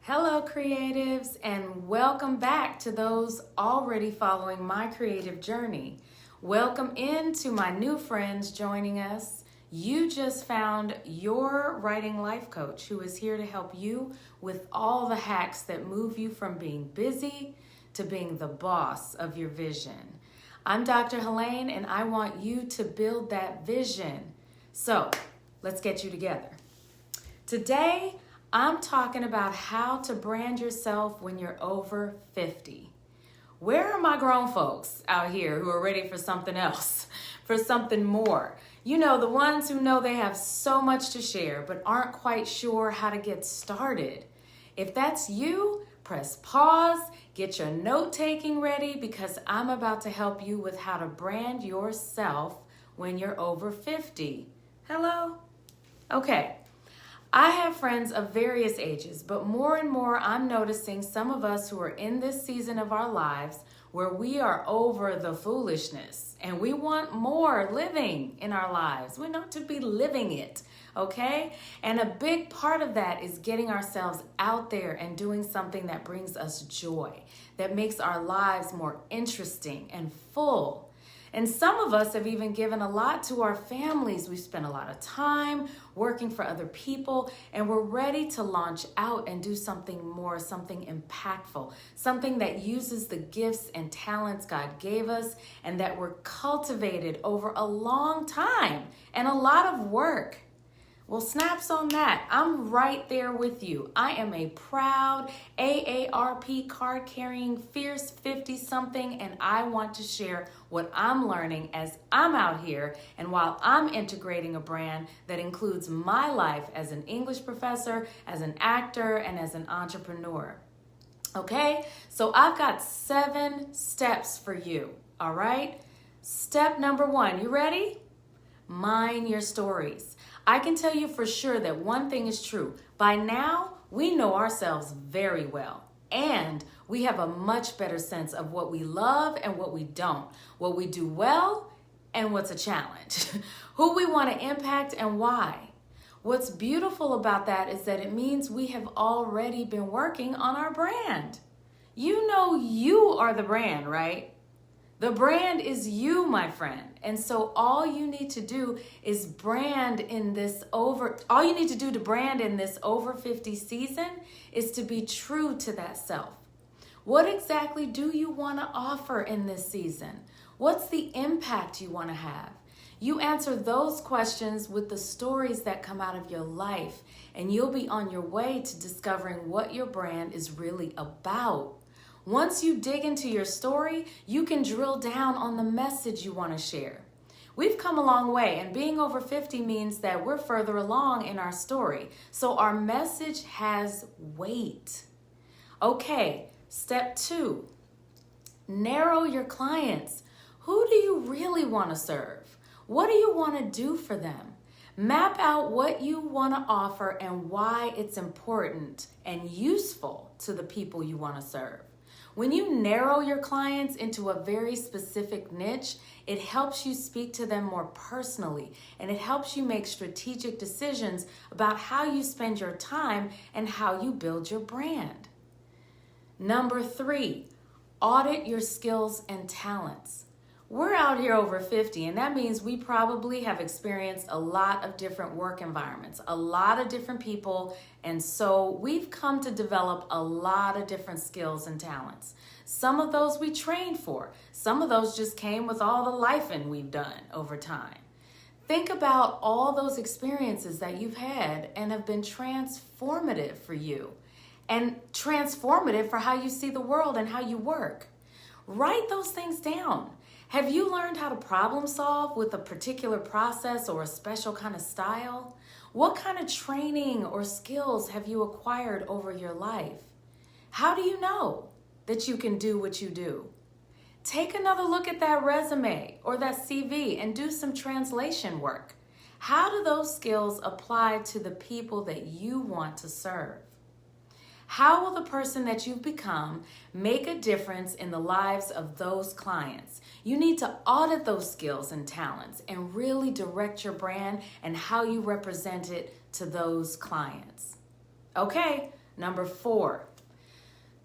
Hello, creatives, and welcome back to those already following my creative journey. Welcome in to my new friends joining us. You just found your writing life coach who is here to help you with all the hacks that move you from being busy to being the boss of your vision. I'm Dr. Helene, and I want you to build that vision. So let's get you together. Today, I'm talking about how to brand yourself when you're over 50. Where are my grown folks out here who are ready for something else, for something more? You know, the ones who know they have so much to share but aren't quite sure how to get started. If that's you, press pause, get your note-taking ready because I'm about to help you with how to brand yourself when you're over 50. Hello? Okay. I have friends of various ages, but more and more I'm noticing some of us who are in this season of our lives where we are over the foolishness and we want more living in our lives. We want to be living it, okay? And a big part of that is getting ourselves out there and doing something that brings us joy, that makes our lives more interesting and full. And some of us have even given a lot to our families. We've spent a lot of time working for other people, and we're ready to launch out and do something more, something impactful, something that uses the gifts and talents God gave us and that were cultivated over a long time and a lot of work. Well, snaps on that. I'm right there with you. I am a proud AARP card-carrying, fierce 50-something, and I want to share what I'm learning as I'm out here and while I'm integrating a brand that includes my life as an English professor, as an actor, and as an entrepreneur. Okay? So I've got 7 steps for you, all right? Step number 1, you ready? Mine your stories. I can tell you for sure that one thing is true. By now, we know ourselves very well, and we have a much better sense of what we love and what we don't, what we do well and what's a challenge, who we want to impact and why. What's beautiful about that is that it means we have already been working on our brand. You know you are the brand, right? The brand is you, my friend. And so all you need to do is all you need to do to brand in this over 50 season is to be true to that self. What exactly do you want to offer in this season? What's the impact you want to have? You answer those questions with the stories that come out of your life, and you'll be on your way to discovering what your brand is really about. Once you dig into your story, you can drill down on the message you want to share. We've come a long way, and being over 50 means that we're further along in our story. So our message has weight. Okay, step 2, narrow your clients. Who do you really want to serve? What do you want to do for them? Map out what you want to offer and why it's important and useful to the people you want to serve. When you narrow your clients into a very specific niche, it helps you speak to them more personally, and it helps you make strategic decisions about how you spend your time and how you build your brand. Number 3, audit your skills and talents. We're out here over 50, and that means we probably have experienced a lot of different work environments, a lot of different people, and so we've come to develop a lot of different skills and talents. Some of those we trained for. Some of those just came with all the lifing we've done over time. Think about all those experiences that you've had and have been transformative for you and transformative for how you see the world and how you work. Write those things down. Have you learned how to problem solve with a particular process or a special kind of style? What kind of training or skills have you acquired over your life? How do you know that you can do what you do? Take another look at that resume or that CV and do some translation work. How do those skills apply to the people that you want to serve? How will the person that you've become make a difference in the lives of those clients? You need to audit those skills and talents and really direct your brand and how you represent it to those clients. Okay, Number 4,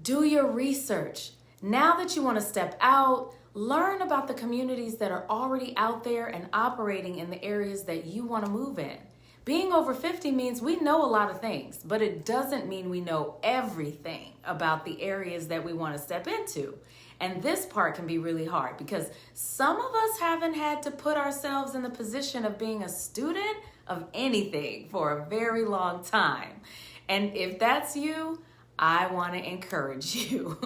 do your research. Now that you want to step out, learn about the communities that are already out there and operating in the areas that you want to move in. Being over 50 means we know a lot of things, but it doesn't mean we know everything about the areas that we want to step into. And this part can be really hard because some of us haven't had to put ourselves in the position of being a student of anything for a very long time. And if that's you, I want to encourage you.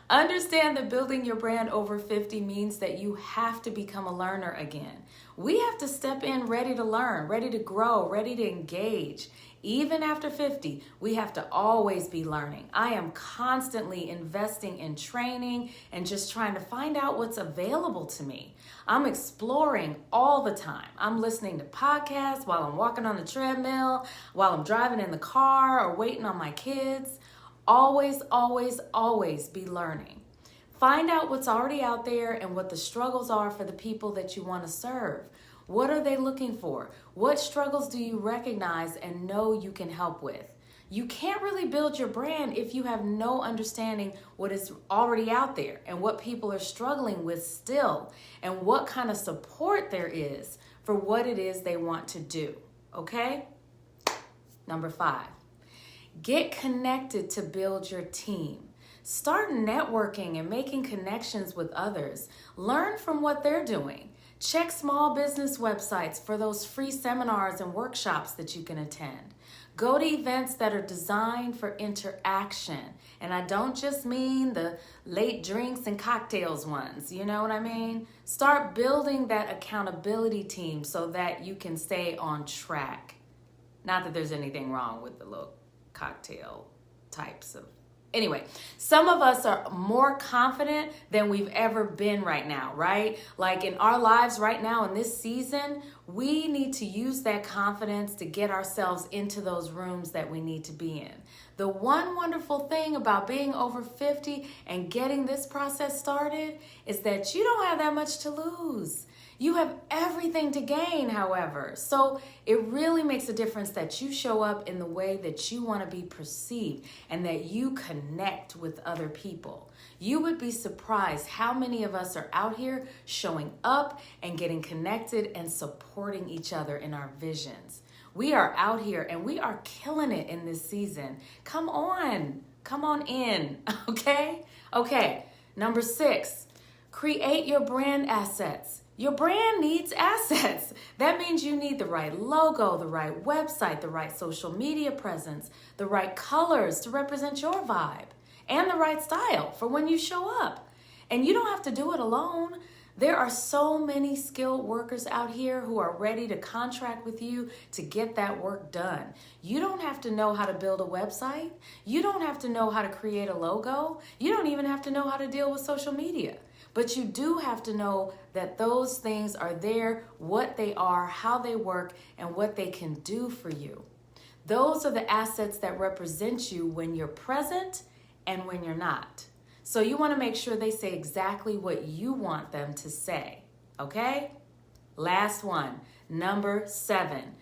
Understand that building your brand over 50 means that you have to become a learner again. We have to step in ready to learn, ready to grow, ready to engage. Even after 50, we have to always be learning. I am constantly investing in training and just trying to find out what's available to me. I'm exploring all the time. I'm listening to podcasts while I'm walking on the treadmill, while I'm driving in the car or waiting on my kids. Always, always, always be learning. Find out what's already out there and what the struggles are for the people that you want to serve. What are they looking for? What struggles do you recognize and know you can help with? You can't really build your brand if you have no understanding what is already out there and what people are struggling with still and what kind of support there is for what it is they want to do. Okay? Number 5. Get connected to build your team. Start networking and making connections with others. Learn from what they're doing. Check small business websites for those free seminars and workshops that you can attend. Go to events that are designed for interaction. And I don't just mean the late drinks and cocktails ones, you know what I mean? Start building that accountability team so that you can stay on track. Not that there's anything wrong with the little cocktail types of. Anyway, some of us are more confident than we've ever been right now, right? Like in our lives right now in this season, we need to use that confidence to get ourselves into those rooms that we need to be in. The one wonderful thing about being over 50 and getting this process started is that you don't have that much to lose. You have everything to gain, however. So it really makes a difference that you show up in the way that you want to be perceived and that you connect with other people. You would be surprised how many of us are out here showing up and getting connected and supporting each other in our visions. We are out here and we are killing it in this season. Come on in, okay? Okay, number 6, create your brand assets. Your brand needs assets. That means you need the right logo, the right website, the right social media presence, the right colors to represent your vibe, and the right style for when you show up. And you don't have to do it alone. There are so many skilled workers out here who are ready to contract with you to get that work done. You don't have to know how to build a website. You don't have to know how to create a logo. You don't even have to know how to deal with social media. But you do have to know that those things are there, what they are, how they work, and what they can do for you. Those are the assets that represent you when you're present and when you're not. So you want to make sure they say exactly what you want them to say, okay? Last one, number 7.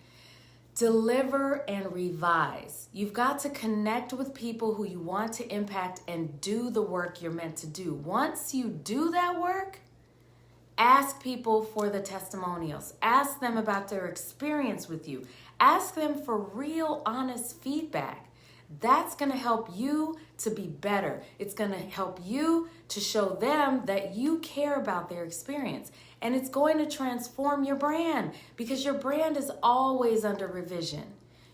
Deliver and revise. You've got to connect with people who you want to impact and do the work you're meant to do. Once you do that work, ask people for the testimonials. Ask them about their experience with you. Ask them for real, honest feedback. That's going to help you to be better. It's going to help you to show them that you care about their experience. And it's going to transform your brand because your brand is always under revision.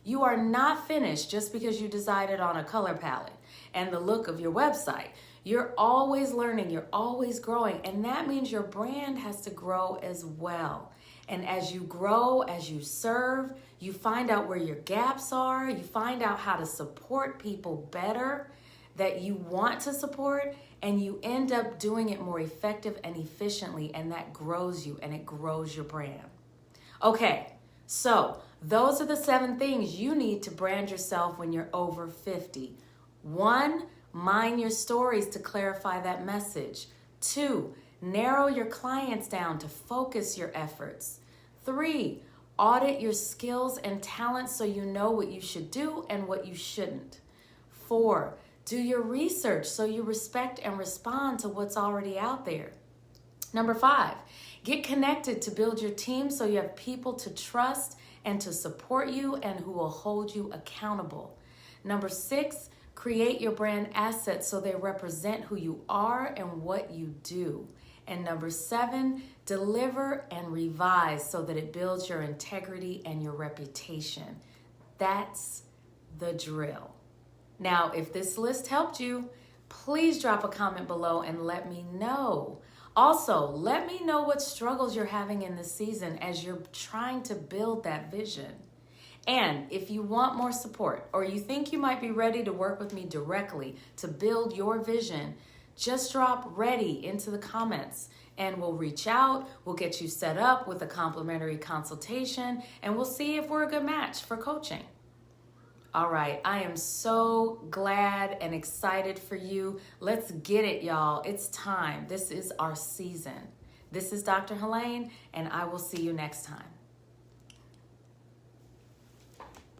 You are not finished just because you decided on a color palette and the look of your website. You're always learning, you're always growing, and that means your brand has to grow as well. And as you grow, as you serve, you find out where your gaps are, you find out how to support people better that you want to support, and you end up doing it more effective and efficiently, and that grows you and it grows your brand. Okay, so those are the 7 things you need to brand yourself when you're over 50. 1, mine your stories to clarify that message. 2, narrow your clients down to focus your efforts. 3, audit your skills and talents so you know what you should do and what you shouldn't. 4, do your research so you respect and respond to what's already out there. Number 5, get connected to build your team so you have people to trust and to support you and who will hold you accountable. Number 6, create your brand assets so they represent who you are and what you do. And number 7, deliver and revise so that it builds your integrity and your reputation. That's the drill. Now, if this list helped you, please drop a comment below and let me know. Also, let me know what struggles you're having in this season as you're trying to build that vision. And if you want more support or you think you might be ready to work with me directly to build your vision, just drop ready into the comments and we'll reach out, we'll get you set up with a complimentary consultation, and we'll see if we're a good match for coaching. All right, I am so glad and excited for you. Let's get it, y'all. It's time. This is our season. This is Dr. Helene, and I will see you next time.